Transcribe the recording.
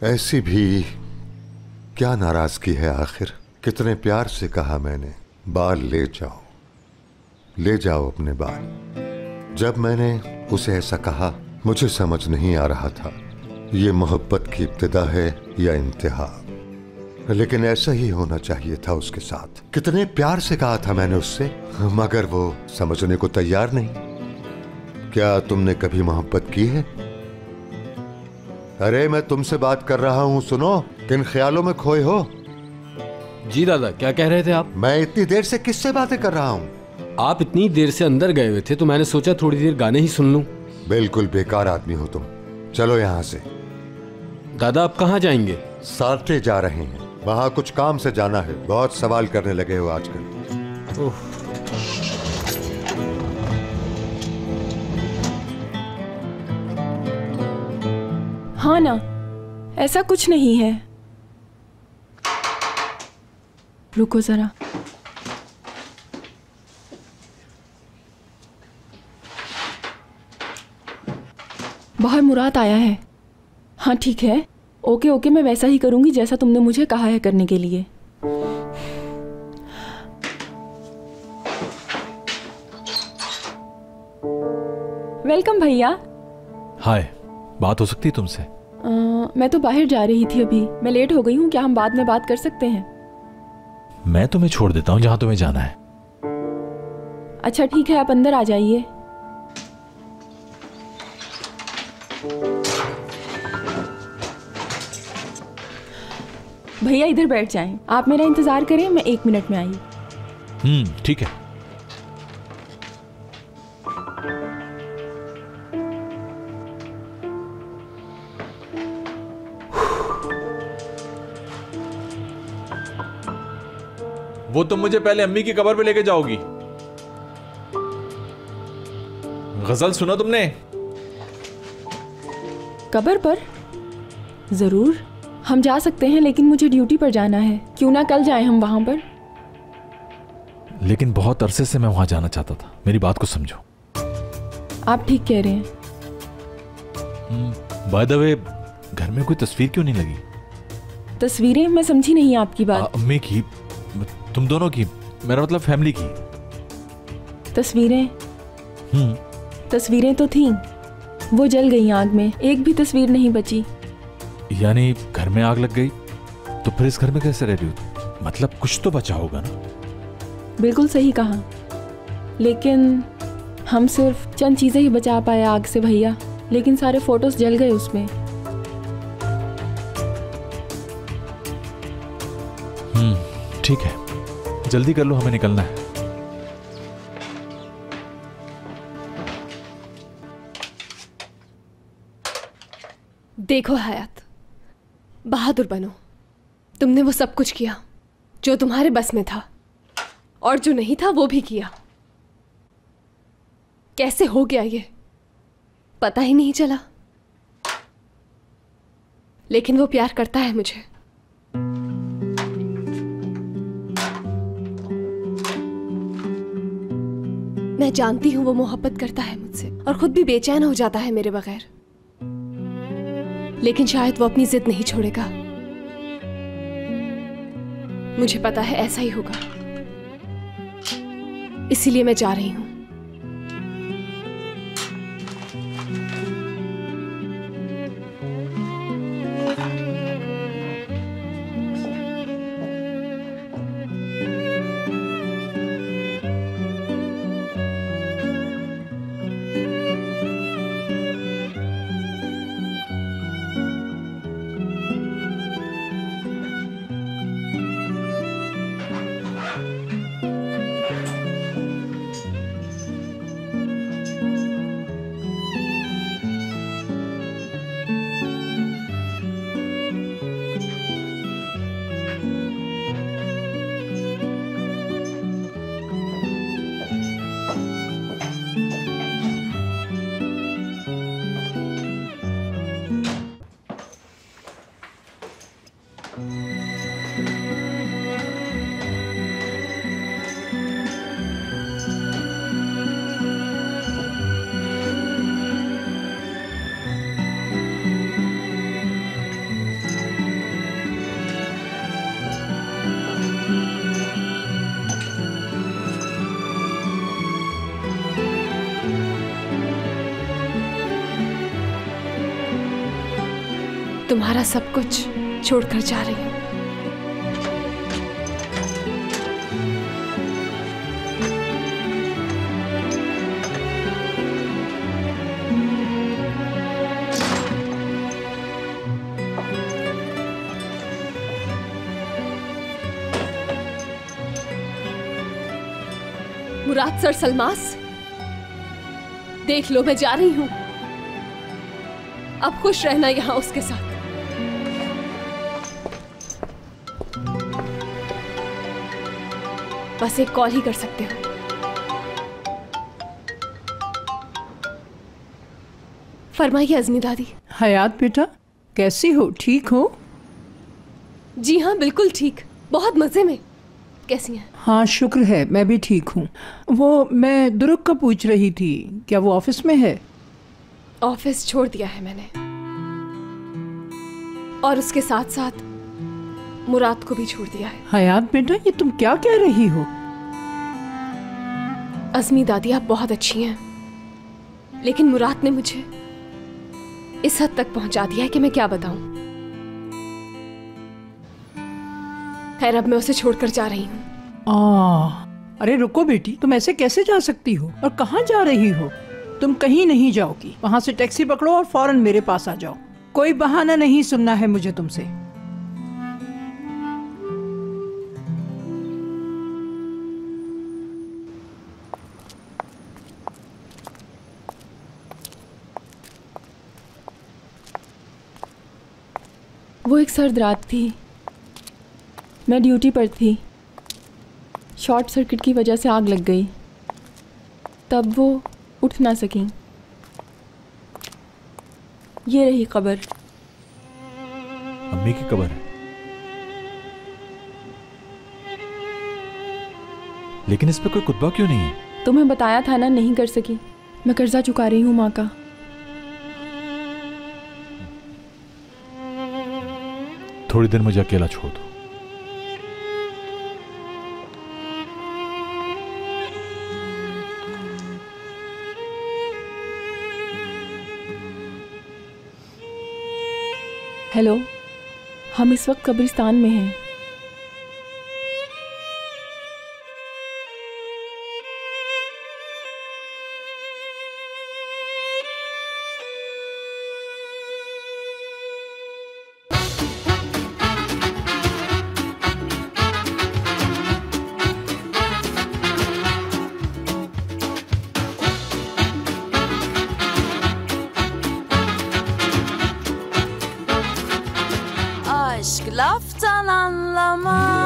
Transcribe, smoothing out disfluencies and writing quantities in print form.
ऐसी भी क्या नाराजगी है आखिर। कितने प्यार से कहा मैंने, बाल ले जाओ अपने बाल। जब मैंने उसे ऐसा कहा, मुझे समझ नहीं आ रहा था ये मोहब्बत की इब्तिदा है या इंतहा, लेकिन ऐसा ही होना चाहिए था उसके साथ। कितने प्यार से कहा था मैंने उससे, मगर वो समझने को तैयार नहीं। क्या तुमने कभी मोहब्बत की है? अरे मैं तुमसे बात कर रहा हूं, सुनो। किन ख्यालों में खोए हो? जी दादा, क्या कह रहे थे आप? मैं इतनी देर से किससे बातें कर रहा हूं? आप इतनी देर से अंदर गए हुए थे तो मैंने सोचा थोड़ी देर गाने ही सुन लूं। बिल्कुल बेकार आदमी हो तुम, चलो यहां से। दादा आप कहाँ जाएंगे? साटे जा रहे हैं, वहां कुछ काम से जाना है। बहुत सवाल करने लगे हो आजकल। ओह, हाँ ना, ऐसा कुछ नहीं है। रुको जरा। बाहर मुराद आया है। हाँ ठीक है, ओके ओके, मैं वैसा ही करूंगी जैसा तुमने मुझे कहा है करने के लिए। वेलकम भैया। हाय, बात हो सकती है तुमसे? मैं तो बाहर जा रही थी अभी, मैं लेट हो गई हूँ। क्या हम बाद में बात कर सकते हैं? मैं तुम्हें छोड़ देता हूँ जहां तुम्हें जाना है। अच्छा ठीक है, आप अंदर आ जाइए। भैया इधर बैठ जाएं, आप मेरा इंतजार करें, मैं 1 मिनट में आई। ठीक है। वो तुम मुझे पहले अम्मी की कब्र पे लेके जाओगी। गजल सुना तुमने? कब्र पर? जरूर, हम जा सकते हैं, लेकिन मुझे ड्यूटी पर जाना है। क्यों ना कल जाएं हम वहां पर? लेकिन बहुत अरसे से मैं वहां जाना चाहता था, मेरी बात को समझो। आप ठीक कह रहे हैं। बाय द वे, घर में कोई तस्वीर क्यों नहीं लगी? तस्वीरें? मैं समझी नहीं आपकी बात। अम्मी की, तुम दोनों की, मेरा मतलब फैमिली की। तस्वीरें? तस्वीरें तो थीं, वो जल गई आग में, एक भी तस्वीर नहीं बची। यानी घर में आग लग गई, तो फिर इस घर में कैसे रह रही हो? मतलब कुछ तो बचा होगा ना? बिल्कुल सही कहा, लेकिन हम सिर्फ चंद चीजें ही बचा पाए आग से भैया, लेकिन सारे फोटोज जल गए उसमें। ठीक है, जल्दी कर लो, हमें निकलना है। देखो हयात, बहादुर बनो। तुमने वो सब कुछ किया जो तुम्हारे बस में था, और जो नहीं था वो भी किया। कैसे हो गया ये पता ही नहीं चला, लेकिन वो प्यार करता है मुझे। मैं जानती हूं वो मोहब्बत करता है मुझसे, और खुद भी बेचैन हो जाता है मेरे बगैर, लेकिन शायद वो अपनी जिद नहीं छोड़ेगा। मुझे पता है ऐसा ही होगा, इसीलिए मैं जा रही हूं। तुम्हारा सब कुछ छोड़कर जा रही हूँ। मुराद सर सलमास, देख लो मैं जा रही हूं। अब खुश रहना यहां उसके साथ। बस एक कॉल ही कर सकते हो। फरमाइए अज़मी दादी। हयात बेटा, कैसी हो? ठीक हो? जी हाँ, बिल्कुल ठीक, बहुत मजे में। कैसी हैं? हाँ शुक्र है, मैं भी ठीक हूँ। वो मैं दुरुक का पूछ रही थी, क्या वो ऑफिस में है? ऑफिस छोड़ दिया है मैंने, और उसके साथ साथ मुराद को भी छोड़ दिया है। हयात बेटा, ये तुम क्या कह रही हो? अज़मी दादी आप बहुत अच्छी हैं, लेकिन मुराद ने मुझे इस हद तक पहुंचा दिया है कि मैं क्या बताऊं। खैर, अब मैं उसे छोड़कर जा रही हूँ। अरे रुको बेटी, तुम ऐसे कैसे जा सकती हो? और कहाँ जा रही हो? तुम कहीं नहीं जाओगी। वहाँ से टैक्सी पकड़ो और फौरन मेरे पास आ जाओ। कोई बहाना नहीं सुनना है मुझे तुमसे। वो एक सर्द रात थी, मैं ड्यूटी पर थी। शॉर्ट सर्किट की वजह से आग लग गई, तब वो उठ ना सकी। ये रही कब्र। अम्मी की कब्र है, लेकिन इस पे कोई कुतबा क्यों नहीं है? तुम्हें बताया था ना, नहीं कर सकी। मैं कर्जा चुका रही हूँ माँ का। थोड़ी देर मुझे अकेला छोड़ दो। हेलो, हम इस वक्त कब्रिस्तान में हैं। Aşk laftan anlamaz.